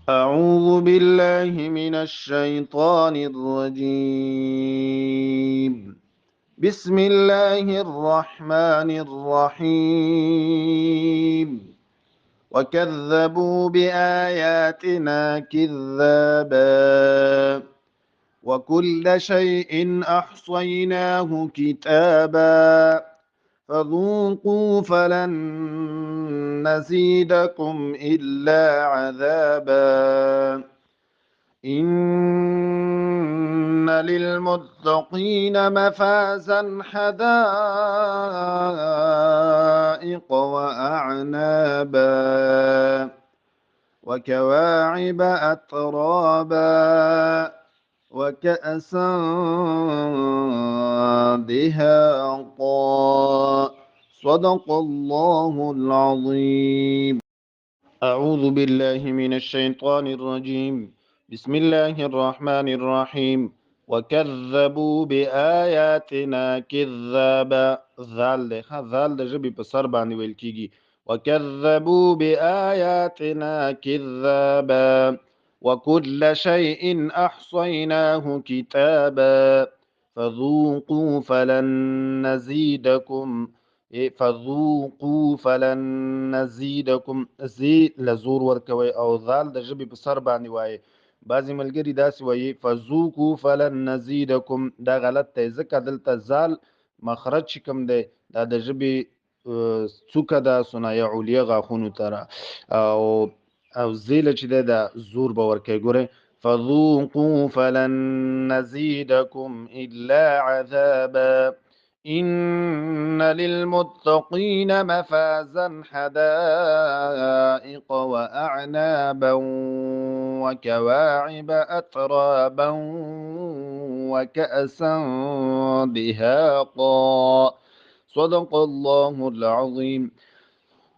أعوذ بالله من الشيطان الرجيم. بسم الله الرحمن الرحيم. وكذبوا بآياتنا كذابا وكل شيء أحصيناه كتابا فذوقوا فلن نزيدكم إلا عذابا إن للمتقين مفازا حدائق وأعنابا وكواعب أترابا وكأسا دهاقا صدق الله العظيم. أعوذ بالله من الشيطان الرجيم. بسم الله الرحمن الرحيم. وكذبوا بآياتنا كذابا. ذال د ژبې په سر باندې ویل کیږي. وكذبوا بآياتنا كذابا وكل شيء أحصيناه كتابا فذوقوا فلن نزيدكم فذوقوا فلن نزيدكم. زی لزور ورکوي او ذال د ژبې په سر باندې وایي. بعضې ملګري داسې وایي فذوقوا فلن نزيدكم. دا غلط دی ځکه دلته ذال مخرج چې کوم دی دا د ژبې څوکه ده ثنایه علیه غاښونو ته او زیله چې دی دا زور به ورکوي. ګورئ فذوقوا فلن نزيدكم إلا عذابا إن للمتقين مفازا حدائق وأعنابا وكواعب أترابا وكأسا دهاقا صدق الله العظيم.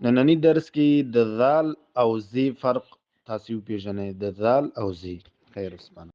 نننی درس کې د ذال او زی فرق تاسو پیژنئ. د ذال او زی خیر اسپانه.